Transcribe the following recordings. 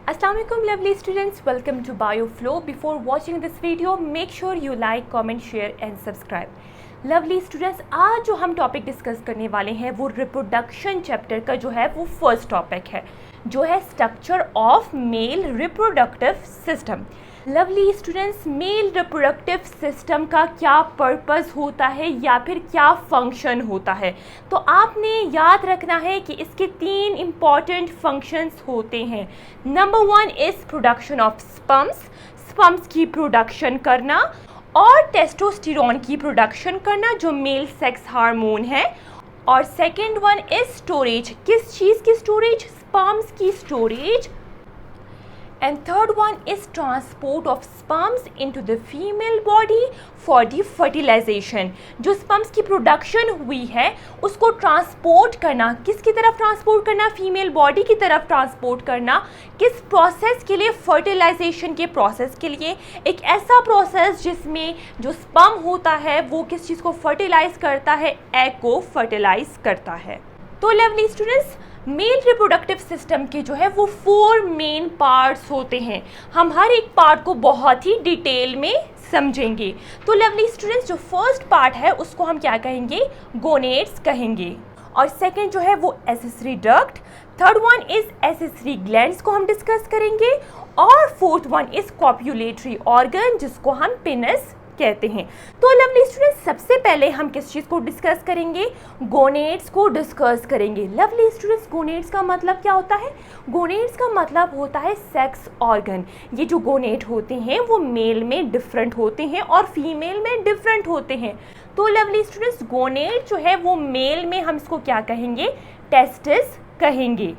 Assalamualaikum lovely students, welcome to BioFlow. Before watching this video, make sure you like, comment, share and subscribe. Lovely students, आज जो हम topic discuss करने वाले हैं वो reproduction chapter का जो है वो फर्स्ट टॉपिक है, जो है structure of male reproductive system. Lovely students, male reproductive system का क्या पर्पस होता है या फिर क्या फंक्शन होता है, तो आपने याद रखना है कि इसके तीन इम्पॉर्टेंट फंक्शंस होते हैं। Number 1 is production of sperms की प्रोडक्शन करना और टेस्टोस्टेरोन की प्रोडक्शन करना जो मेल सेक्स हार्मोन है, और सेकेंड वन इज स्टोरेज। किस चीज़ की स्टोरेज? स्पर्म्स की storage. And third one is transport of sperms into the female body for the fertilization. जो स्पर्म्स की प्रोडक्शन हुई है उसको ट्रांसपोर्ट करना, किसकी तरफ ट्रांसपोर्ट करना? फीमेल बॉडी की तरफ ट्रांसपोर्ट करना। किस प्रोसेस के लिए? फर्टिलाइजेशन के प्रोसेस के लिए। एक ऐसा प्रोसेस जिसमें जो स्पर्म होता है वो किस चीज़ को फर्टिलाइज करता है? एग को फर्टिलाइज करता है। तो lovely students, male reproductive system के जो है वो 4 मेन पार्ट्स होते हैं। हम हर एक पार्ट को बहुत ही डिटेल में समझेंगे। तो लवली स्टूडेंट्स, जो फर्स्ट पार्ट है उसको हम क्या कहेंगे? गोनेड्स कहेंगे। और सेकंड जो है वो accessory duct, third one is accessory glands को हम डिस्कस करेंगे, और fourth one is copulatory organ जिसको हम पेनिस कहते हैं। तो लवली स्टूडेंट्स, सबसे पहले हम किस चीज़ को डिस्कस करेंगे? गोनेड्स को डिस्कस करेंगे। लवली स्टूडेंट्स, गोनेड्स का मतलब क्या होता है? गोनेड्स का मतलब होता है सेक्स ऑर्गन। ये जो गोनेड होते हैं वो मेल में डिफरेंट होते हैं और फीमेल में डिफरेंट होते हैं। तो लवली स्टूडेंट्स, गोनेड जो है वो मेल में हम इसको क्या कहेंगे? टेस्टिस कहेंगे।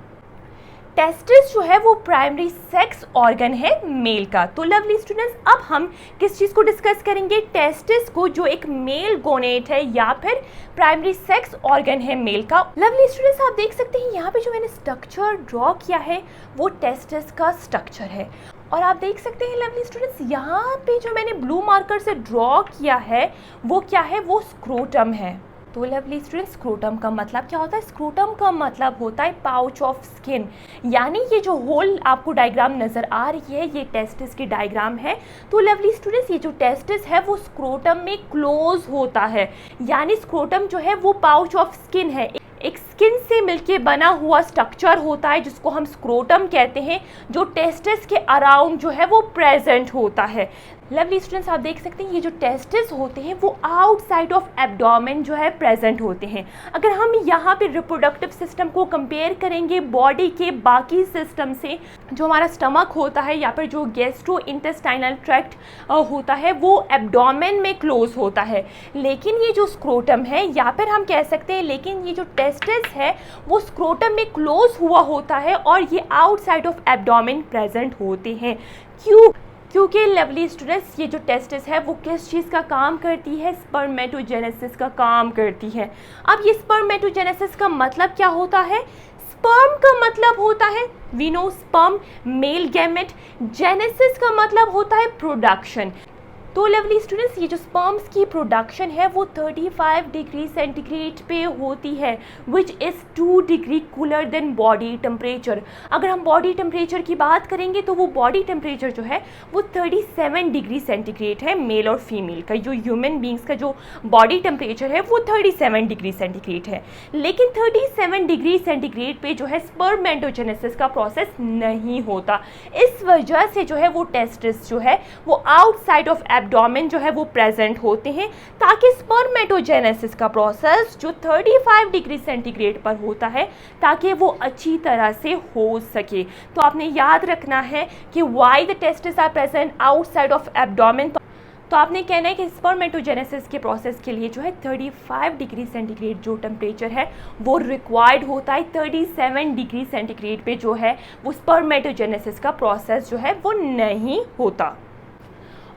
टेस्टिस जो है वो प्राइमरी सेक्स ऑर्गन है मेल का। तो लवली स्टूडेंट्स, अब हम किस चीज़ को डिस्कस करेंगे? टेस्टिस को, जो एक मेल गोनेड है या फिर प्राइमरी सेक्स ऑर्गन है मेल का। लवली स्टूडेंट्स, आप देख सकते हैं यहाँ पे जो मैंने स्ट्रक्चर ड्रॉ किया है वो टेस्टिस का स्ट्रक्चर है। और आप देख सकते हैं लवली स्टूडेंट्स, यहाँ पे जो मैंने ब्लू मार्कर से ड्रॉ किया है वो क्या है? वो स्क्रोटम है। तो लवली स्टूडेंट्स, स्क्रोटम का मतलब क्या होता है? स्क्रोटम का मतलब होता है पाउच ऑफ स्किन, यानी ये जो होल आपको डायग्राम नज़र आ रही है ये टेस्टिस की डायग्राम है। तो लवली स्टूडेंट्स, ये जो टेस्टिस है वो स्क्रोटम में क्लोज होता है, यानी स्क्रोटम जो है वो पाउच ऑफ स्किन है, एक स्किन से मिलके बना हुआ स्ट्रक्चर होता है जिसको हम स्क्रोटम कहते हैं, जो टेस्टिस के अराउंड जो है वो प्रेजेंट होता है। लवली स्टूडेंट्स, आप देख सकते हैं ये जो टेस्टिस होते हैं वो आउटसाइड ऑफ एब्डोमेन जो है प्रेजेंट होते हैं। अगर हम यहाँ पे रिप्रोडक्टिव सिस्टम को कंपेयर करेंगे बॉडी के बाकी सिस्टम से, जो हमारा स्टमक होता है या फिर जो गैस्ट्रो इंटेस्टाइनल ट्रैक्ट होता है वो एब्डोमेन में क्लोज होता है, लेकिन ये जो स्क्रोटम है या फिर हम कह सकते हैं लेकिन ये जो टेस्टिस है वो स्क्रोटम में क्लोज हुआ होता है और ये आउटसाइड ऑफ एब्डोमेन प्रेजेंट होते हैं। क्योंकि लवली स्टूडेंट्स, ये जो टेस्टिस है वो किस चीज़ का काम करती है? स्पर्मेटोजेनेसिस का काम करती है। अब ये स्पर्मेटोजेनेसिस का मतलब क्या होता है? स्पर्म का मतलब होता है we know sperm, male gamete. Genesis का मतलब होता है प्रोडक्शन। तो लवली स्टूडेंट्स, ये जो स्पर्म्स की प्रोडक्शन है वो 35 डिग्री सेंटीग्रेड पे होती है, which is 2 degree cooler than body temperature. अगर हम बॉडी टेम्परेचर की बात करेंगे तो वो बॉडी टेम्परेचर जो है वो 37 डिग्री सेंटीग्रेड है मेल और फीमेल का। जो ह्यूमन बींग्स का जो बॉडी टेम्परेचर है वो 37 डिग्री सेंटीग्रेड है, लेकिन 37 डिग्री सेंटीग्रेड पे जो है स्पर्मेटोजेनेसिस का प्रोसेस नहीं होता। इस वजह से जो है वो टेस्टिस जो है वो आउटसाइड ऑफ एब्डोमेन जो है वो प्रेजेंट होते हैं, ताकि स्पर्मेटोजेनेसिस का प्रोसेस जो 35 डिग्री सेंटीग्रेड पर होता है ताकि वो अच्छी तरह से हो सके। तो आपने याद रखना है कि why the testis are present outside of abdomen. तो आपने कहना है कि स्पर्मेटोजेनेसिस के प्रोसेस के लिए जो है 35 डिग्री सेंटीग्रेड जो टेम्परेचर है वो रिक्वायर्ड होता है। 37 डिग्री सेंटीग्रेड पे जो है वो स्पर्मेटोजेनेसिस का प्रोसेस जो है वो नहीं होता।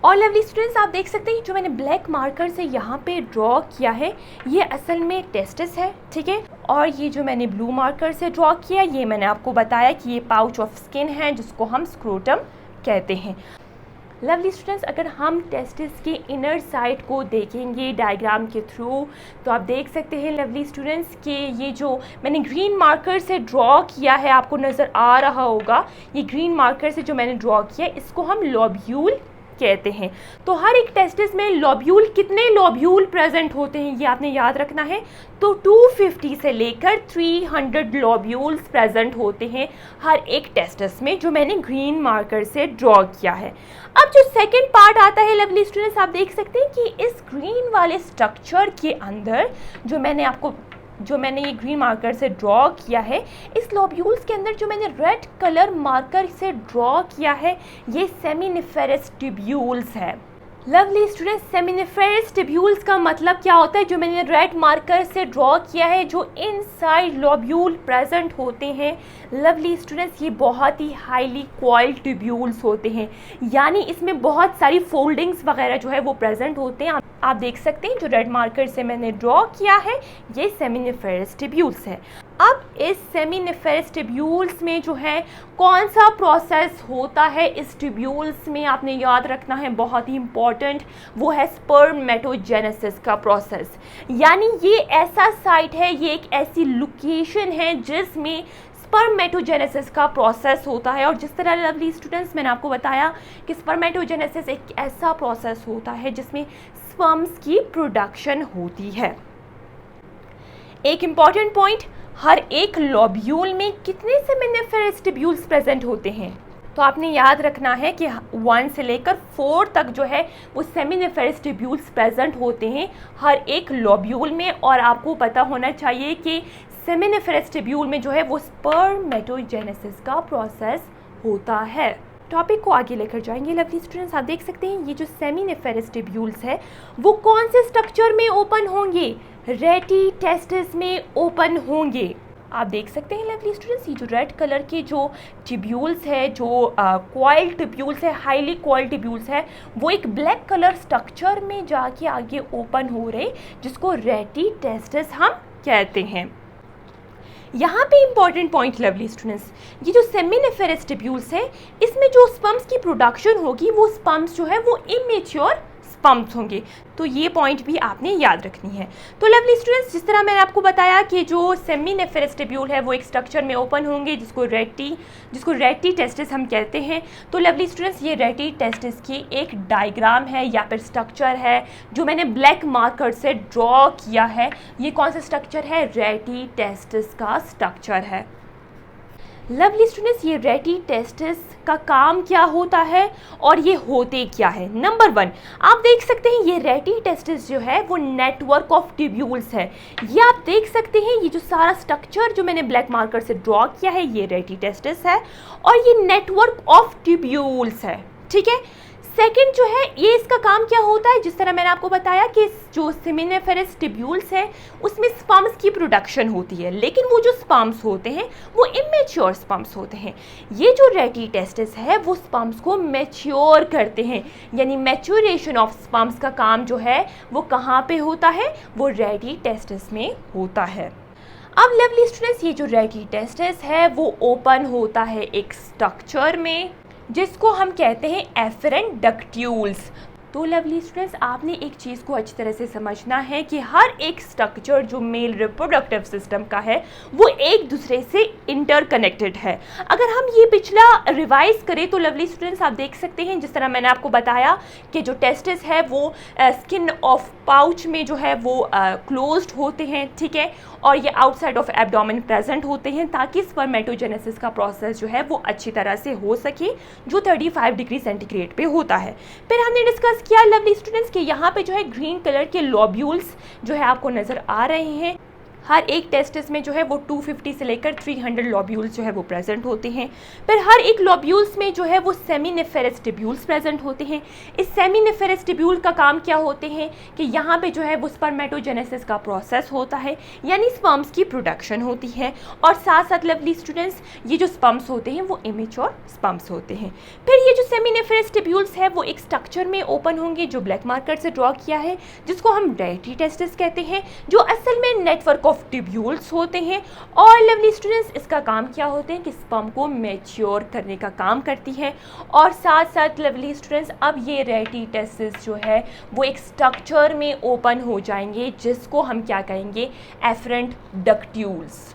और लवली स्टूडेंट्स, आप देख सकते हैं जो मैंने ब्लैक मार्कर से यहाँ पे ड्रॉ किया है ये असल में टेस्टिस है, ठीक है। और ये जो मैंने ब्लू मार्कर से ड्रॉ किया ये मैंने आपको बताया कि ये पाउच ऑफ स्किन है जिसको हम स्क्रोटम कहते हैं। लवली स्टूडेंट्स, अगर हम टेस्टिस के इनर साइड को देखेंगे डायग्राम के थ्रू तो आप देख सकते हैं लवली स्टूडेंट्स कि ये जो मैंने ग्रीन मार्कर से ड्रॉ किया है आपको नज़र आ रहा होगा, ये ग्रीन मार्कर से जो मैंने ड्रॉ किया है इसको हम लोब्यूल कहते हैं। तो हर एक टेस्टिस में लोब्यूल, कितने लोब्यूल प्रेजेंट होते हैं ये आपने याद रखना है। तो 250 से लेकर 300 लोब्यूल्स प्रेजेंट होते हैं हर एक टेस्टिस में, जो मैंने ग्रीन मार्कर से ड्रॉ किया है। अब जो सेकंड पार्ट आता है लवली स्टूडेंट्स, आप देख सकते हैं कि इस ग्रीन वाले स्ट्रक्चर के अंदर जो मैंने ये ग्रीन मार्कर से ड्रॉ किया है, इस लोब्यूल्स के अंदर जो मैंने रेड कलर मार्कर से ड्रॉ किया है ये सेमिनिफेरस ट्यूब्यूल्स है। लवली स्टूडेंट्स, सेमिनिफेरस ट्यूब्यूल्स का मतलब क्या होता है? जो मैंने रेड मार्कर से ड्रॉ किया है, जो इनसाइड लोब्यूल प्रेजेंट होते हैं लवली स्टूडेंट्स, ये बहुत ही हाईली कॉइल्ड ट्यूब्यूल्स होते हैं, यानी इसमें बहुत सारी फोल्डिंग्स वगैरह जो है वो प्रेजेंट होते हैं। आप देख सकते हैं जो रेड मार्कर से मैंने ड्रॉ किया है ये सेमिनिफेरस ट्यूब्यूल्स है। अब इस सेमिनिफेरस ट्यूब्यूल्स में जो है कौन सा प्रोसेस होता है इस ट्यूब्यूल्स में, आपने याद रखना है, बहुत ही इंपॉर्टेंट, वो है स्पर्मेटोजेनेसिस का प्रोसेस। यानी ये ऐसा साइट है, ये एक ऐसी लोकेशन है जिसमें स्पर्मेटोजेनेसिस का प्रोसेस होता है। और जिस तरह लवली स्टूडेंट्स मैंने आपको बताया कि स्पर्मेटोजेनेसिस एक ऐसा प्रोसेस होता है जिसमें स्पर्म्स की प्रोडक्शन होती है। एक इम्पॉर्टेंट पॉइंट, हर एक लोब्यूल में कितने सेमिनिफेरस ट्यूब्यूल्स प्रेजेंट होते हैं? तो आपने याद रखना है कि 1 से लेकर 4 तक जो है वो सेमिनिफेरस ट्यूब्यूल्स प्रेजेंट होते हैं हर एक लोब्यूल में। और आपको पता होना चाहिए कि सेमिनिफेरस ट्यूब्यूल में जो है वो स्पर्मेटोजेनेसिस का प्रोसेस होता है। टॉपिक को आगे लेकर जाएंगे लवली स्टूडेंट्स। आप देख सकते हैं ये जो सेमिनिफेरस ट्यूब्यूल्स है वो कौन से स्ट्रक्चर में ओपन होंगे? रेटी टेस्टिस में ओपन होंगे। आप देख सकते हैं लवली स्टूडेंट्स, ये जो रेड कलर के जो ट्यूब्यूल्स है, जो कॉइल्ड ट्यूब्यूल्स है, हाईली कॉइल्ड ट्यूब्यूल्स है, वो एक ब्लैक कलर स्ट्रक्चर में जाके आगे ओपन हो रहे, जिसको रेटी टेस्टिस हम कहते हैं। यहाँ पे इंपॉर्टेंट पॉइंट लवली स्टूडेंट्स, ये जो सेमिनिफेरस ट्यूब्यूल्स है इसमें जो स्पर्म्स की प्रोडक्शन होगी वो स्पर्म्स जो है वो इमेच्योर स्पर्म्स होंगे। तो ये पॉइंट भी आपने याद रखनी है। तो लवली स्टूडेंट्स, जिस तरह मैंने आपको बताया कि जो सेमिनिफेरस ट्यूब्यूल है वो एक स्ट्रक्चर में ओपन होंगे जिसको रेटी टेस्टिस हम कहते हैं। तो लवली स्टूडेंट्स, ये रेटी टेस्टिस की एक डायग्राम है या फिर स्ट्रक्चर है जो मैंने ब्लैक मार्कर से ड्रॉ किया है। ये कौन सा स्ट्रक्चर है? रेटी टेस्टिस का स्ट्रक्चर है। लवली स्टूडेंट्स, ये रेटी टेस्टिस का काम क्या होता है और ये होते क्या है? नंबर 1, आप देख सकते हैं ये रेटी टेस्टिस जो है वो नेटवर्क ऑफ ट्यूब्यूल्स है। ये आप देख सकते हैं ये जो सारा स्ट्रक्चर जो मैंने ब्लैक मार्कर से ड्रॉ किया है ये रेटी टेस्टिस है और ये नेटवर्क ऑफ ट्यूब्यूल्स है। ठीक है। सेकंड जो है ये इसका काम क्या होता है, जिस तरह मैंने आपको बताया कि जो सेमिनिफेरस ट्यूब्यूल्स है उसमें स्पर्म्स की प्रोडक्शन होती है, लेकिन वो जो स्पर्म्स होते हैं वो इमेच्योर स्पर्म्स होते हैं। ये जो रेटी टेस्टिस है वो स्पर्म्स को मैच्योर करते हैं, यानी मैच्योरेशन ऑफ स्पर्म्स का काम जो है वो कहाँ पे होता है? वो रेटी टेस्टिस में होता है। अब लवली स्टूडेंट्स, ये जो रेटी टेस्टिस है वो ओपन होता है एक स्ट्रक्चर में जिसको हम कहते हैं एफरेंट डक्ट्यूल्स। तो लवली स्टूडेंट्स, आपने एक चीज़ को अच्छी तरह से समझना है कि हर एक स्ट्रक्चर जो मेल रिप्रोडक्टिव सिस्टम का है वो एक दूसरे से इंटरकनेक्टेड है। अगर हम ये पिछला रिवाइज करें तो लवली स्टूडेंट्स आप देख सकते हैं जिस तरह मैंने आपको बताया कि जो टेस्टिस है वो स्किन ऑफ पाउच में जो है वो क्लोज्ड होते हैं, ठीक है, और ये आउटसाइड ऑफ एब्डोमेन प्रेजेंट होते हैं ताकि स्पर्मेटोजेनेसिस का प्रोसेस जो है वो अच्छी तरह से हो सके, जो 35 डिग्री सेंटीग्रेड पे होता है। फिर हमने डिस्कस किया लवली स्टूडेंट्स कि यहाँ पे जो है ग्रीन कलर के लोब्यूल्स जो है आपको नज़र आ रहे हैं। हर एक टेस्टिस में जो है वो 250 से लेकर 300 लोब्यूल्स जो है वो प्रेजेंट होते हैं। फिर हर एक लोब्यूल्स में जो है वो सेमिनिफेरस ट्यूब्यूल्स प्रेजेंट होते हैं। इस सेमिनिफेरस ट्यूब्यूल का काम क्या होते हैं कि यहाँ पे जो है वो स्पर्मेटोजेनेसिस का प्रोसेस होता है, यानी स्पर्म्स की प्रोडक्शन होती है। और साथ साथ लवली स्टूडेंट्स, ये जो स्पर्म्स होते हैं वो इमेच्योर स्पर्म्स होते हैं। फिर ये जो सेमिनिफेरस ट्यूब्यूल्स है वो एक स्ट्रक्चर में ओपन होंगे जो ब्लैक मार्कर से ड्रॉ किया है, जिसको हम रेटी टेस्टिस कहते हैं, जो असल में नेटवर्क ऑफ ट्यूब्यूल्स होते हैं। और लवली स्टूडेंट्स, इसका काम क्या होते हैं कि स्पर्म को मैच्योर करने का काम करती है। और साथ साथ लवली स्टूडेंट्स, अब ये रेटी टेस्टिस जो है वो एक स्ट्रक्चर में ओपन हो जाएंगे जिसको हम क्या कहेंगे, एफरेंट डक्ट्यूल्स।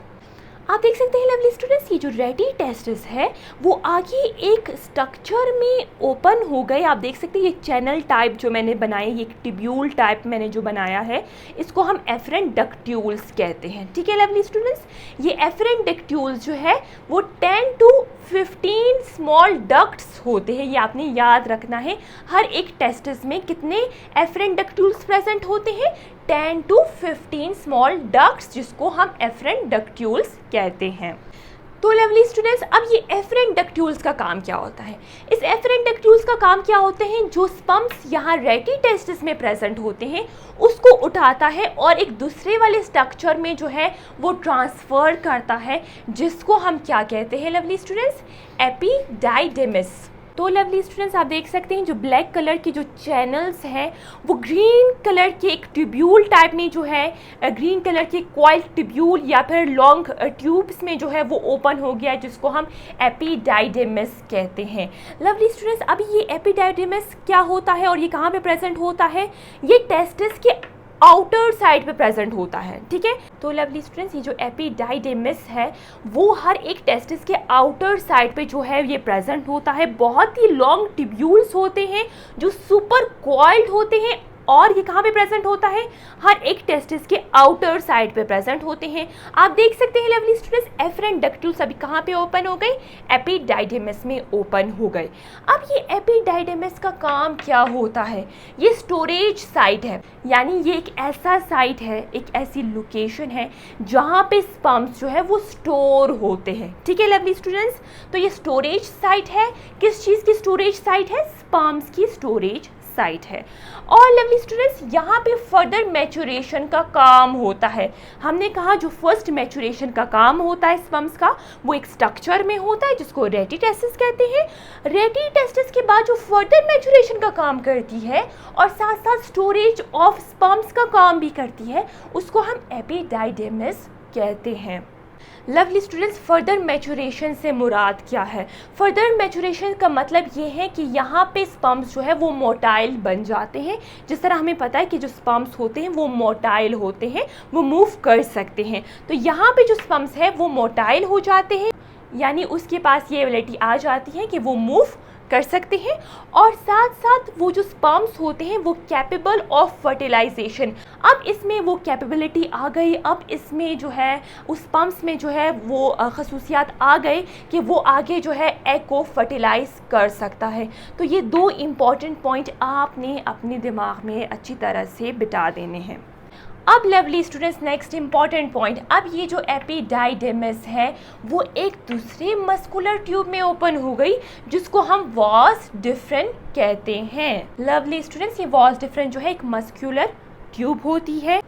आप देख सकते हैं लवली स्टूडेंट्स, ये जो रेटी टेस्टिस है वो आगे एक स्ट्रक्चर में ओपन हो गए। आप देख सकते हैं ये चैनल टाइप जो मैंने बनाए, ये एक ट्यूब्यूल टाइप मैंने जो बनाया है, इसको हम एफरेंट डक्ट्यूल्स कहते हैं। ठीक है लवली स्टूडेंट्स, ये एफरेंट डक्ट्यूल्स जो है वो 10 to 15 स्मॉल डक्ट्स होते हैं। ये आपने याद रखना है, हर एक टेस्टिस में कितने एफरेंट डक्ट्यूल्स प्रेजेंट होते हैं, 10 to 15 स्मॉल डक्ट्स, जिसको हम एफरेंट डक्ट्यूल्स कहते हैं। तो लवली स्टूडेंट्स, अब ये एफरेंट डक्ट्यूल्स का काम क्या होता है? इस एफरेंट डक्ट्यूल्स का काम क्या होते हैं, जो स्पर्म्स यहाँ रेटी टेस्टिस में प्रेजेंट होते हैं उसको उठाता है और एक दूसरे वाले स्ट्रक्चर में जो है वो ट्रांसफ़र करता है, जिसको हम क्या कहते हैं लवली स्टूडेंट्स, एपिडाइडिमिस। तो लवली स्टूडेंट्स, आप देख सकते हैं जो ब्लैक कलर की जो चैनल्स हैं वो ग्रीन कलर के एक ट्यूब्यूल टाइप में जो है, ग्रीन कलर के कॉइल ट्यूब्यूल या फिर लॉन्ग ट्यूब्स में जो है वो ओपन हो गया है, जिसको हम एपिडाइडिमिस कहते हैं। लवली स्टूडेंट्स, अब ये एपिडाइडिमिस क्या होता है और ये कहाँ पे प्रेजेंट होता है, ये टेस्टिस के आउटर साइड पे प्रेजेंट होता है। ठीक है, तो लवली स्टूडेंट्स, ये जो एपिडाइडिमिस है वो हर एक टेस्टिस के आउटर साइड पे जो है ये प्रेजेंट होता है। बहुत ही लॉन्ग ट्यूब्यूल्स होते हैं जो सुपर कॉइल्ड होते हैं, और ये कहाँ पे प्रेजेंट होता है, हर एक टेस्टिस के आउटर साइड पे प्रेजेंट होते हैं। आप देख सकते हैं लवली स्टूडेंट्स, एफरेंट डक्ट्यूल्स अभी कहाँ पे ओपन हो गए, एपिडाइडिमिस में ओपन हो गए। अब ये एपिडाइडिमिस का काम क्या होता है, ये स्टोरेज साइट है, यानी ये एक ऐसा साइट है, एक ऐसी लोकेशन है जहाँ पे स्पर्म्स जो है वो स्टोर होते हैं। ठीक है लवली स्टूडेंट्स, तो ये स्टोरेज साइट है, किस चीज़ की स्टोरेज साइट है, स्पर्म्स की स्टोरेज साइट है। और लवली स्टूडेंट्स, यहाँ पे फर्दर मैचुरेशन का काम होता है। हमने कहा जो फर्स्ट मैचुरेशन का काम होता है स्पर्म्स का, वो एक स्ट्रक्चर में होता है जिसको रेटी टेस्टिस कहते हैं। रेटी टेस्टिस के बाद जो फर्दर मैचुरेशन का काम करती है और साथ साथ स्टोरेज ऑफ स्पर्म्स का काम भी करती है, उसको हम एपिडाइडिमिस कहते हैं। लवली स्टूडेंट्स, फर्दर मैचुरेशन से मुराद क्या है? फर्दर मैचुरेशन का मतलब ये है कि यहाँ पे स्पर्म्स जो है वो मोटाइल बन जाते हैं। जिस तरह हमें पता है कि जो स्पर्म्स होते हैं वो मोटाइल होते हैं, वो मूव कर सकते हैं, तो यहाँ पे जो स्पर्म्स है वो मोटाइल हो जाते हैं, यानी उसके पास ये एबिलिटी आ जाती है कि वो मूव कर सकते हैं। और साथ साथ वो जो स्पर्म्स होते हैं वो कैपेबल ऑफ फर्टिलाइजेशन, अब इसमें वो कैपेबिलिटी आ गई, अब इसमें जो है उस स्पर्म्स में जो है वो खसूसियात आ गए कि वो आगे जो है एग को फर्टिलाइज कर सकता है। तो ये दो इम्पॉर्टेंट पॉइंट आपने अपने दिमाग में अच्छी तरह से बिठा देने हैं। अब lovely students, next important point, अब ये जो एपिडाइडिमिस है वो एक दूसरे मस्कुलर ट्यूब में ओपन हो गई जिसको हम वास डिफरेंट कहते हैं। लवली स्टूडेंट्स, ये वास डिफरेंट जो है एक मस्कुलर ट्यूब होती है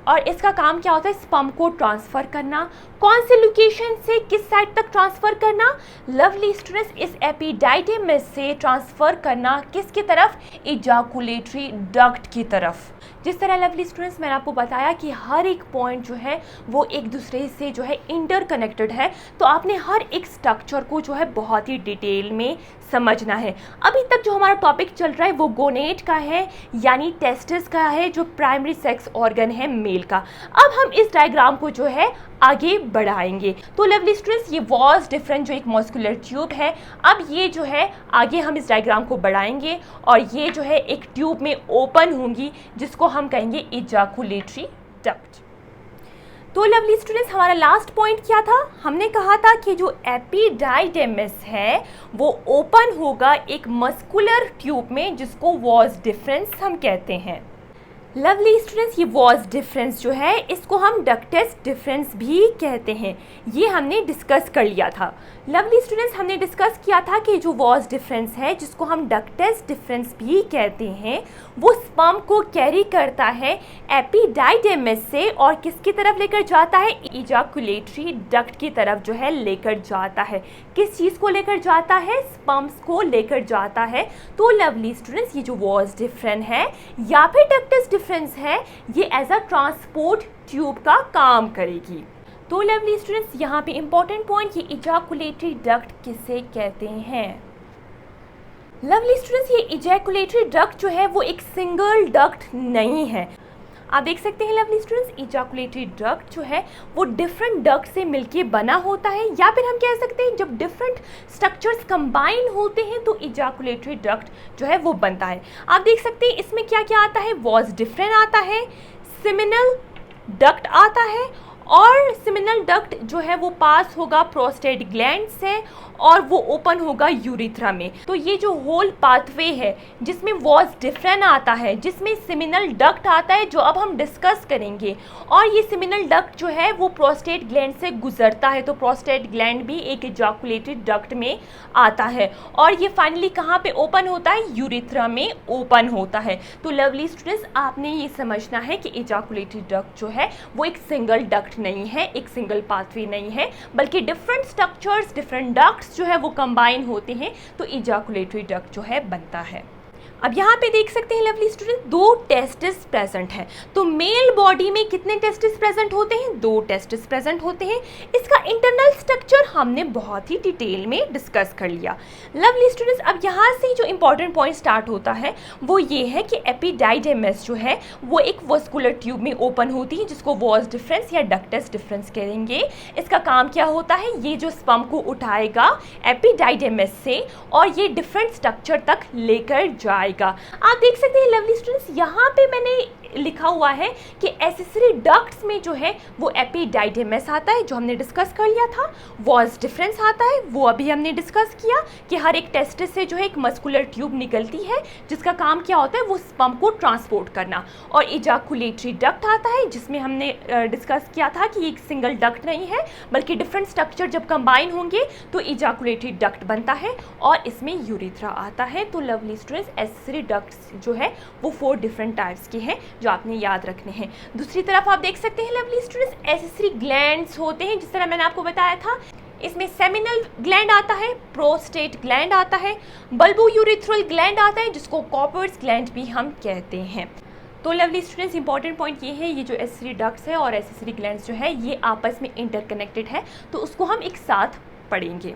और इसका काम क्या होता है, स्पर्म को ट्रांसफ़र करना। कौन से लोकेशन से किस साइड तक ट्रांसफ़र करना, लवली स्टूडेंट्स, इस एपिडाइडिमिस से ट्रांसफ़र करना किसकी तरफ, इजाकुलेटरी डक्ट की तरफ। जिस तरह लवली स्टूडेंट्स मैंने आपको बताया कि हर एक पॉइंट जो है वो एक दूसरे से जो है इंटरकनेक्टेड है, तो आपने हर एक स्ट्रक्चर को जो है बहुत ही डिटेल में समझना है। अभी तक जो हमारा टॉपिक चल रहा है वो गोनेट का है, यानी टेस्टिस का है, जो प्राइमरी सेक्स ऑर्गन है मेल का। अब हम इस डायग्राम को जो है आगे बढ़ाएंगे। तो लवली स्टूडेंट्स, ये वास डिफरेंट जो एक मस्कुलर ट्यूब है, अब ये जो है आगे हम इस डायग्राम को बढ़ाएंगे और ये जो है एक ट्यूब में ओपन होंगी जिसको हम कहेंगे इजाकुलेटरी डक्ट। तो लवली स्टूडेंट्स, हमारा लास्ट पॉइंट क्या था, हमने कहा था कि जो एपिडाइडिमिस है वो ओपन होगा एक मस्कुलर ट्यूब में जिसको वास डिफरेंस हम कहते हैं। लवली स्टूडेंट्स, ये वास डिफरेंस जो है इसको हम डक्टस डिफरेंस भी कहते हैं, ये हमने डिस्कस कर लिया था। लवली स्टूडेंट्स, हमने डिस्कस किया था कि जो वास डिफरेंस है जिसको हम डक्टस डिफरेंस भी कहते हैं, वो स्पर्म को कैरी करता है एपिडाइडिमिस से और किसकी तरफ लेकर जाता है, इजाकुलेटरी डक्ट की तरफ जो है लेकर जाता है। किस चीज़ को लेकर जाता है, स्पर्म्स को लेकर जाता है। तो लवली स्टूडेंट्स, ये जो वास डिफरेंस है या फिर डक्टस डिफरेंस है ये एज अ ट्रांसपोर्ट ट्यूब का काम करेगी। तो लवली स्टूडेंट्स, यहाँ पे इंपॉर्टेंट पॉइंट, ये इजैकुलेटरी डक्ट किसे कहते हैं? लवली स्टूडेंट्स, ये इजैकुलेटरी डक्ट जो है वो एक सिंगल डक्ट नहीं है। आप देख सकते हैं लवली स्टूडेंट्स, इजैकुलेटरी डक्ट जो है वो डिफरेंट डक्ट से मिलके बना होता है, या फिर हम कह सकते हैं जब डिफरेंट स्ट्रक्चर्स कंबाइन होते हैं तो इजैकुलेटरी डक्ट जो है वो बनता है। आप देख सकते हैं इसमें क्या क्या आता है, वॉस डिफरेंट आता है, सेमिनल डक्ट आता है, और सेमिनल डक्ट जो है वो पास होगा प्रोस्टेट ग्लैंड से और वो ओपन होगा यूरिथ्रा में। तो ये जो होल पाथवे है जिसमें वॉस डिफरेंट आता है, जिसमें सेमिनल डक्ट आता है जो अब हम डिस्कस करेंगे, और ये सेमिनल डक्ट जो है वो प्रोस्टेट ग्लैंड से गुजरता है। तो प्रोस्टेट ग्लैंड भी एक इजैकुलेटरी डक्ट में आता है, और ये फाइनली कहाँ पे ओपन होता है? यूरिथ्रा में ओपन होता है। तो लवली स्टूडेंट्स, आपने ये समझना है कि इजैकुलेटरी डक्ट जो है वो एक सिंगल डक्ट नहीं है, एक सिंगल पाथवे नहीं है, बल्कि डिफरेंट स्ट्रक्चर्स, डिफरेंट डक्ट्स जो है वो कंबाइन होते हैं तो इजैकुलेटरी डक्ट जो है बनता है। अब यहाँ पे देख सकते हैं लवली स्टूडेंट, 2 टेस्टिस प्रेजेंट हैं। तो मेल बॉडी में कितने टेस्टिस प्रेजेंट होते हैं? 2 टेस्टिस प्रेजेंट होते हैं। इसका इंटरनल स्ट्रक्चर हमने बहुत ही डिटेल में डिस्कस कर लिया। लवली स्टूडेंट्स, अब यहाँ से जो इंपॉर्टेंट पॉइंट स्टार्ट होता है वो ये है कि एपिडाइडेमिस जो है वो एक वस्कुलर ट्यूब में ओपन होती है, जिसको वॉस डिफरेंस या डक्टस डिफरेंस कहेंगे। इसका काम क्या होता है? ये जो स्पर्म को उठाएगा एपिडाइडेमिस से और ये डिफरेंट स्ट्रक्चर तक लेकर जाएगा। आप देख सकते हैं लवली स्टूडेंट्स, यहाँ पे मैंने लिखा हुआ है कि एक्सेसरी डक्ट्स में जो है वो एपिडाइडेमिस आता है, जो हमने डिस्कस कर लिया था। वॉस डिफरेंस आता है, वो अभी हमने डिस्कस किया कि हर एक टेस्टिस से जो है एक मस्कुलर ट्यूब निकलती है जिसका काम क्या होता है? वो स्पर्म को ट्रांसपोर्ट करना। और इजैकुलेटरी डक्ट आता है, जिसमें हमने डिस्कस किया था कि एक सिंगल डक्ट नहीं है बल्कि डिफरेंट स्ट्रक्चर जब कंबाइन होंगे तो इजैकुलेटरी डक्ट बनता है, और इसमें यूरिथ्रा आता है। तो लवली स्टूडेंट्स, एक्सेसरी डक्ट्स जो है वो 4 डिफरेंट टाइप्स के हैं जो आपने याद रखने हैं। दूसरी तरफ आप देख सकते हैं लवली स्टूडेंट्स, एक्सेसरी ग्लैंड्स होते हैं, जिस तरह मैंने आपको बताया था। इसमें सेमिनल ग्लैंड आता है, प्रोस्टेट ग्लैंड आता है, बल्बोयूरिथ्रल ग्लैंड आता है, जिसको कॉपर्स ग्लैंड भी हम कहते हैं। तो लवली स्टूडेंट्स, इंपॉर्टेंट पॉइंट ये है, ये जो एक्सेसरी डक्ट्स है और एक्सेसरी ग्लैंड्स जो है ये आपस में इंटरकनेक्टेड है, तो उसको हम एक साथ पढ़ेंगे।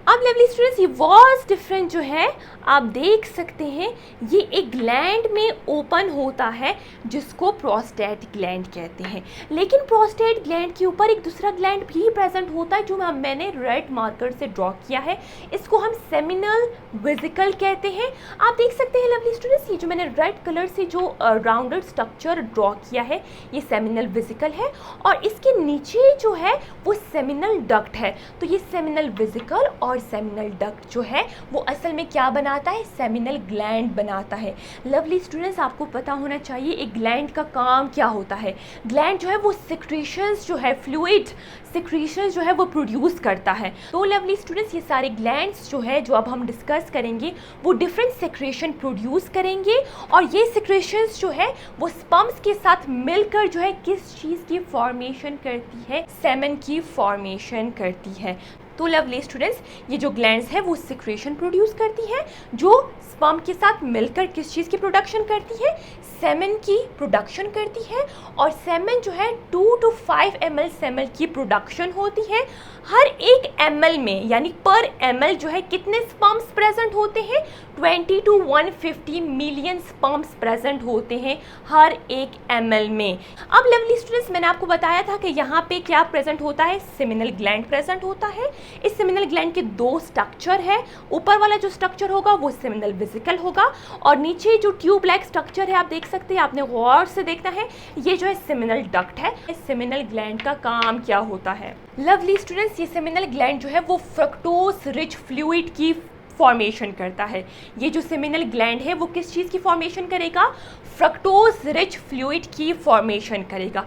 अब लवली स्टूडेंट्स, ये वॉस डिफरेंट जो है आप देख सकते हैं ये एक ग्लैंड में ओपन होता है जिसको प्रोस्टेट ग्लैंड कहते हैं। लेकिन प्रोस्टेट ग्लैंड के ऊपर एक दूसरा ग्लैंड भी प्रेजेंट होता है जो मैंने रेड मार्कर से ड्रॉ किया है, इसको हम सेमिनल वेसिकल कहते हैं। आप देख सकते हैं लवली स्टूडेंट्स, ये जो मैंने रेड कलर से जो राउंडेड स्ट्रक्चर ड्रॉ किया है ये सेमिनल वेसिकल है, और इसके नीचे जो है वो सेमिनल डक्ट है। तो ये सेमिनल वेसिकल और सेमिनल डक्ट जो है वो असल में क्या बनाता है? सेमिनल ग्लैंड बनाता है। लवली स्टूडेंट्स, आपको पता होना चाहिए एक ग्लैंड का काम क्या होता है। ग्लैंड जो है वो सिक्रीशंस जो है, फ्लूइड सिक्रीशंस जो है वो प्रोड्यूस करता है। तो लवली स्टूडेंट्स, ये सारे ग्लैंड्स जो है जो अब हम डिस्कस करेंगे वो डिफरेंट सिक्रेशन प्रोड्यूस करेंगे, और ये सिक्रेशंस जो है वो स्पर्म्स के साथ मिलकर जो है किस चीज़ की फॉर्मेशन करती है? सेमेन की फॉर्मेशन करती है। तो लवली स्टूडेंट्स, ये जो ग्लैंड्स है वो सिक्रेशन प्रोड्यूस करती है जो स्पर्म के साथ मिलकर किस चीज़ की प्रोडक्शन करती है? सेमेन की प्रोडक्शन करती है, और सेमेन जो है 2 to 5 ml सेमेन की प्रोडक्शन होती है। हर एक ml में, यानी पर ml जो है कितने स्पर्म्स प्रेजेंट होते हैं? 20 to 150 मिलियन स्पर्म्स प्रेजेंट होते हैं हर एक ml में। अब लवली स्टूडेंट्स, मैंने आपको बताया था कि यहाँ पे क्या प्रेजेंट होता है? सेमिनल ग्लैंड प्रेजेंट होता है। इस सेमिनल ग्लैंड के 2 स्ट्रक्चर है, ऊपर वाला जो स्ट्रक्चर होगा वो सेमिनल वेसिकल होगा, और नीचे जो ट्यूब लाइक स्ट्रक्चर है आप देख सकते हैं, आपने गौर से देखना है, ये जो है सेमिनल डक्ट है। इस सेमिनल ग्लैंड का काम क्या होता है? लवली स्टूडेंट्स, ये सेमिनल ग्लैंड जो है वो फ्रक्टोज रिच फ्लूइड की फॉर्मेशन करता है। ये जो सेमिनल ग्लैंड है वो किस चीज़ की फॉर्मेशन करेगा? फ्रक्टोज रिच फ्लूइड की फॉर्मेशन करेगा।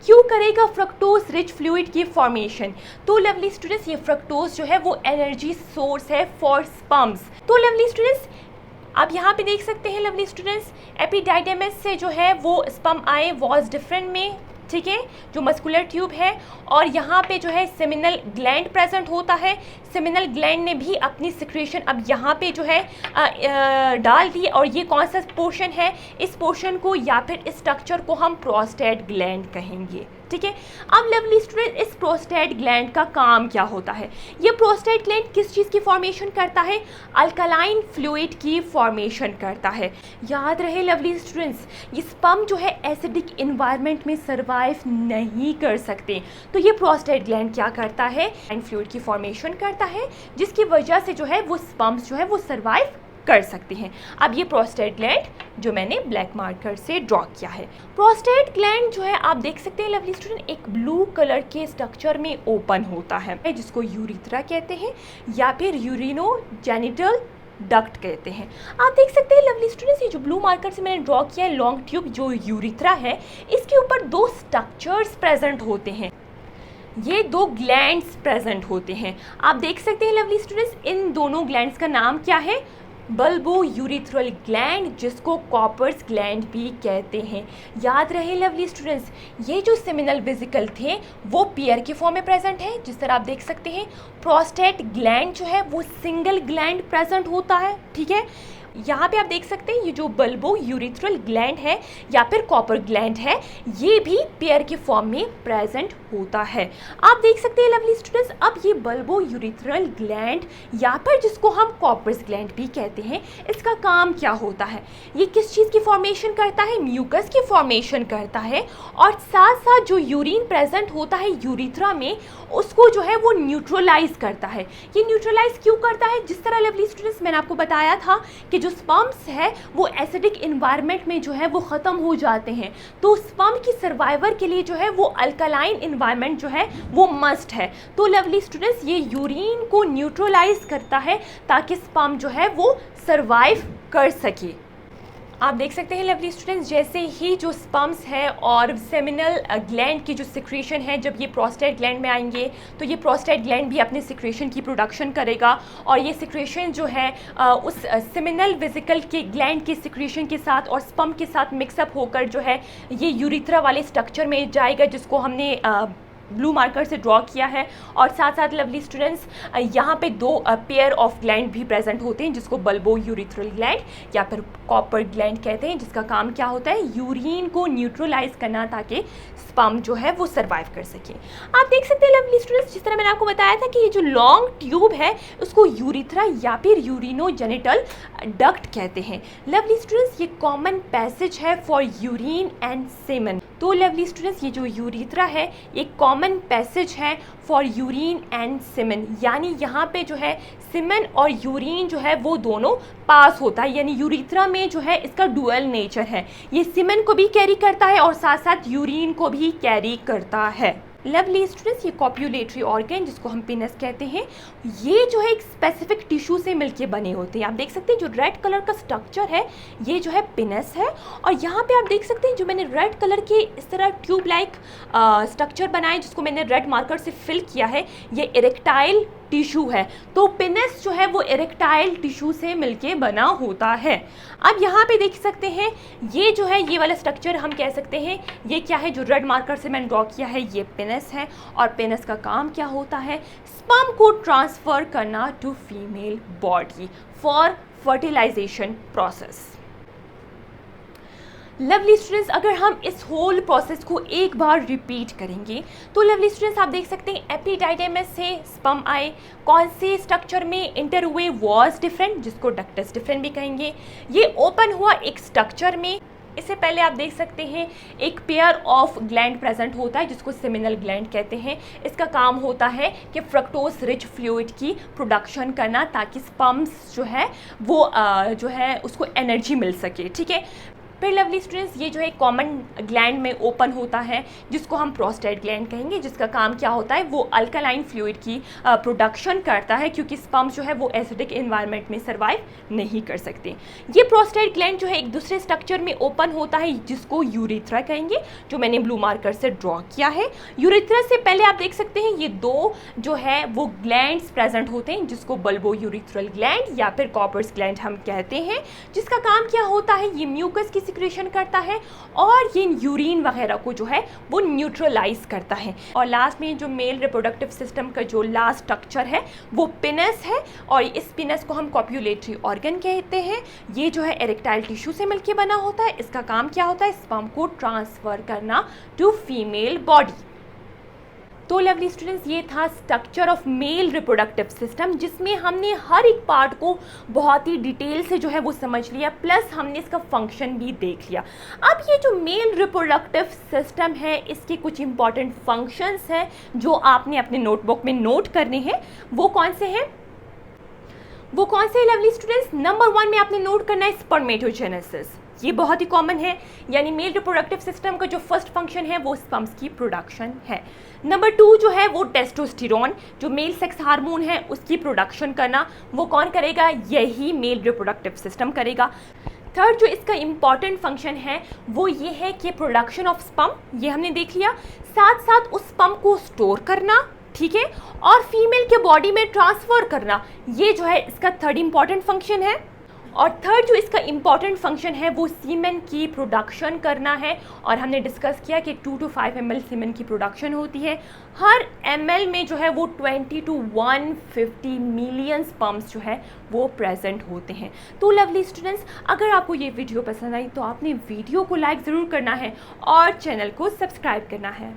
क्यों करेगा फ्रक्टोज रिच फ्लूइड की फॉर्मेशन? तो लवली स्टूडेंट्स, ये फ्रक्टोज जो है वो एनर्जी सोर्स है फॉर स्पर्म्स। तो लवली स्टूडेंट्स, आप यहाँ पे देख सकते हैं लवली स्टूडेंट्स, एपिडाइडेमिस से जो है वो स्पर्म आए वॉस डिफरेंट में, ठीक है, जो मस्कुलर ट्यूब है, और यहाँ पे जो है सेमिनल ग्लैंड प्रेजेंट होता है। सेमिनल ग्लैंड ने भी अपनी सिक्रेशन अब यहाँ पे जो है डाल दी, और ये कौन सा पोर्शन है, इस पोर्शन को या फिर इस स्ट्रक्चर को हम प्रोस्टेट ग्लैंड कहेंगे, ठीक है। अब लवली स्टूडेंट, इस प्रोस्टेट ग्लैंड का काम क्या होता है? ये प्रोस्टेट ग्लैंड किस चीज़ की फॉर्मेशन करता है? अल्कलाइन फ्लूइड की फॉर्मेशन करता है। याद रहे लवली स्टूडेंट्स, ये स्पर्म जो है एसिडिक इन्वायरमेंट में सर्वाइव नहीं कर सकते, तो ये प्रोस्टेट ग्लैंड क्या करता है? फ्लूइड की फॉर्मेशन करता है, जिसकी वजह से जो है वो स्पर्म्स जो है वो सर्वाइव कर सकते हैं। अब ये प्रोस्टेट ग्लैंड जो मैंने ब्लैक मार्कर से ड्रॉ किया है, प्रोस्टेट ग्लैंड जो है आप देख सकते हैं लवली स्टूडेंट, एक ब्लू कलर के स्ट्रक्चर में ओपन होता है, जिसको यूरिथ्रा कहते हैं या फिर यूरिनोजेनिटल डक्ट कहते हैं। आप देख सकते हैं लवली स्टूडेंट्स, ये जो ब्लू मार्कर से मैंने ड्रॉ किया है लॉन्ग ट्यूब जो यूरिथ्रा है, इसके ऊपर दो स्ट्रक्चर्स प्रेजेंट होते हैं, ये दो ग्लैंड्स प्रेजेंट होते हैं। आप देख सकते हैं लवली स्टूडेंट्स, इन दोनों ग्लैंड्स का नाम क्या है? बल्बो यूरिथ्रल ग्लैंड, जिसको कॉपर्स ग्लैंड भी कहते हैं। याद रहे लवली स्टूडेंट्स, ये जो सेमिनल वेसिकल थे वो पेयर के फॉर्म में प्रेजेंट है, जिस तरह आप देख सकते हैं। प्रोस्टेट ग्लैंड जो है वो सिंगल ग्लैंड प्रेजेंट होता है, ठीक है। यहाँ पे आप देख सकते हैं ये जो बल्बो यूरिथ्रल ग्लैंड है या फिर कॉपर ग्लैंड है, ये भी पेयर के फॉर्म में प्रेजेंट होता है। आप देख सकते हैं लवली स्टूडेंट्स, अब ये बल्बो यूरिथ्रल ग्लैंड या फिर जिसको हम कॉपर्स ग्लैंड भी कहते हैं, इसका काम क्या होता है? ये किस चीज़ की फॉर्मेशन करता है? म्यूकस की फॉर्मेशन करता है, और साथ साथ जो यूरिन प्रेजेंट होता है यूरिथ्रा में, उसको जो है वो न्यूट्रलाइज करता है। ये न्यूट्रलाइज क्यों करता है? जिस तरह लवली स्टूडेंट्स मैंने आपको बताया था कि जो स्पर्म्स है वो एसिडिक इन्वायरमेंट में जो है वो ख़त्म हो जाते हैं, तो स्पर्म की सर्वाइवर के लिए जो है वो अल्कलाइन इन्वायरमेंट जो है वो मस्ट है। तो लवली स्टूडेंट्स, ये यूरिन को न्यूट्रलाइज करता है ताकि स्पर्म जो है वो सर्वाइव कर सके। आप देख सकते हैं लवली स्टूडेंट्स, जैसे ही जो स्पर्म्स है और सेमिनल ग्लैंड की जो सिक्रेशन है, जब ये प्रोस्टेट ग्लैंड में आएंगे तो ये प्रोस्टेट ग्लैंड भी अपने सिक्रेशन की प्रोडक्शन करेगा, और ये सिक्रेशन जो है उस सेमिनल वेसिकल के ग्लैंड के सिक्रेशन के साथ और स्पर्म के साथ मिक्सअप होकर जो है ये यूरिथ्रा वाले स्ट्रक्चर में जाएगा, जिसको हमने ब्लू मार्कर से ड्रॉ किया है। और साथ साथ लवली स्टूडेंट्स, यहाँ पे दो पेयर ऑफ ग्लैंड भी प्रेजेंट होते हैं, जिसको बल्बो यूरिथ्रल ग्लैंड या फिर कॉपर ग्लैंड कहते हैं, जिसका काम क्या होता है? यूरिन को न्यूट्रलाइज करना ताकि स्पर्म जो है वो सर्वाइव कर सके। आप देख सकते हैं लवली स्टूडेंट्स, जिस तरह मैंने आपको बताया था कि ये जो लॉन्ग ट्यूब है उसको यूरिथ्रा या फिर यूरिनोजेनिटल डक्ट कहते हैं। लवली स्टूडेंट्स, ये कॉमन पैसेज है फॉर यूरिन एंड सेमन। तो लवली स्टूडेंट्स, ये जो यूरिथ्रा है ये कॉमन पैसेज है फॉर यूरिन एंड सेमन, यानी यहाँ पे जो है सेमन और यूरिन जो है वो दोनों पास होता है, यानी यूरिथ्रा में जो है इसका डुअल नेचर है, ये सेमन को भी कैरी करता है और साथ साथ यूरिन को भी कैरी करता है। लवली स्टूडेंट्स, ये कॉप्यूलेटरी ऑर्गन जिसको हम पेनिस कहते हैं, ये जो है एक स्पेसिफिक टिश्यू से मिलके बने होते हैं। आप देख सकते हैं जो रेड कलर का स्ट्रक्चर है ये जो है पेनिस है, और यहाँ पे आप देख सकते हैं जो मैंने रेड कलर के इस तरह ट्यूब लाइक स्ट्रक्चर बनाए, जिसको मैंने रेड मार्कर से फिल किया है, ये इरेक्टाइल टिश्यू है। तो पेनिस जो है वो इरेक्टाइल टिश्यू से मिलके बना होता है। अब यहाँ पे देख सकते हैं ये जो है ये वाला स्ट्रक्चर हम कह सकते हैं ये क्या है, जो रेड मार्कर से मैंने ड्रॉ किया है ये पेनिस है, और पेनिस का काम क्या होता है? स्पर्म को ट्रांसफर करना to female body for fertilization process. Lovely students, अगर हम इस होल प्रोसेस को एक बार रिपीट करेंगे तो लवली स्टूडेंट्स आप देख सकते हैं एपिडाइडेमस से स्पर्म आए, कौन से स्ट्रक्चर में इंटर हुए? वॉज डिफरेंट, जिसको डक्टस डिफरेंट भी कहेंगे। ये ओपन हुआ एक स्ट्रक्चर में, इससे पहले आप देख सकते हैं एक पेयर ऑफ ग्लैंड प्रेजेंट होता है जिसको सेमिनल ग्लैंड कहते हैं। इसका काम होता है कि फ्रक्टोज रिच फ्लूइड की प्रोडक्शन करना ताकि स्पर्म्स जो है वो जो है उसको एनर्जी मिल सके, ठीक है। फिर लवली स्टूडेंट्स, ये जो है कॉमन ग्लैंड में ओपन होता है जिसको हम प्रोस्टेट ग्लैंड कहेंगे, जिसका काम क्या होता है? वो अल्कलाइन फ्लूइड की प्रोडक्शन करता है, क्योंकि स्पर्म्स जो है वो एसिडिक एनवायरनमेंट में सर्वाइव नहीं कर सकते। ये प्रोस्टेट ग्लैंड जो है एक दूसरे स्ट्रक्चर में ओपन होता है जिसको यूरिथ्रा कहेंगे, जो मैंने ब्लू मार्कर से ड्रॉ किया है। यूरिथ्रा से पहले आप देख सकते हैं ये दो जो है वो ग्लैंड्स प्रेजेंट होते हैं, जिसको बल्बो यूरिथ्रल ग्लैंड या फिर कॉपर्स ग्लैंड हम कहते हैं, जिसका काम क्या होता है? ये म्यूकस की सिक्रेशन करता है और ये यूरिन वगैरह को जो है वो न्यूट्रलाइज करता है। और लास्ट में जो मेल रिप्रोडक्टिव सिस्टम का जो लास्ट स्ट्रक्चर है वो पिनस है, और इस पिनस को हम कॉप्युलेटरी ऑर्गन कहते हैं। ये जो है एरेक्टाइल टिश्यू से मिलकर बना होता है। इसका काम क्या होता है? स्पर्म को ट्रांसफ़र करना टू फीमेल बॉडी। तो लवली स्टूडेंट्स, ये था structure of male reproductive system, जिसमें हमने हर एक पार्ट को बहुत ही डिटेल से जो है वो समझ लिया, प्लस हमने इसका फंक्शन भी देख लिया। अब ये जो मेल रिप्रोडक्टिव सिस्टम है, इसके कुछ इंपॉर्टेंट फंक्शंस हैं जो आपने अपने नोटबुक में नोट करने हैं। वो कौन से हैं? लवली स्टूडेंट्स, नंबर 1 में आपने नोट करना है स्पर्मेटोजेनेसिस। ये बहुत ही कॉमन है, यानी मेल रिप्रोडक्टिव सिस्टम का जो फर्स्ट फंक्शन है वो स्पर्म्स की प्रोडक्शन है। नंबर 2 जो है वो टेस्टोस्टेरोन, जो मेल सेक्स हार्मोन है, उसकी प्रोडक्शन करना। वो कौन करेगा? यही मेल रिप्रोडक्टिव सिस्टम करेगा। थर्ड जो इसका इंपॉर्टेंट फंक्शन है वो ये है कि प्रोडक्शन ऑफ स्पर्म, ये हमने देख लिया। साथ साथ उस स्पर्म को स्टोर करना, ठीक है, और फीमेल के बॉडी में ट्रांसफ़र करना, ये जो है इसका थर्ड इंपॉर्टेंट फंक्शन है। और थर्ड जो इसका इंपॉर्टेंट फंक्शन है वो सीमेन की प्रोडक्शन करना है। और हमने डिस्कस किया कि 2 to 5 ml सीमेन की प्रोडक्शन होती है। हर ml में जो है वो 20 to 150 मिलियन स्पर्म्स जो है वो प्रेजेंट होते हैं। तो लवली स्टूडेंट्स, अगर आपको ये वीडियो पसंद आई तो आपने वीडियो को लाइक ज़रूर करना है और चैनल को सब्सक्राइब करना है।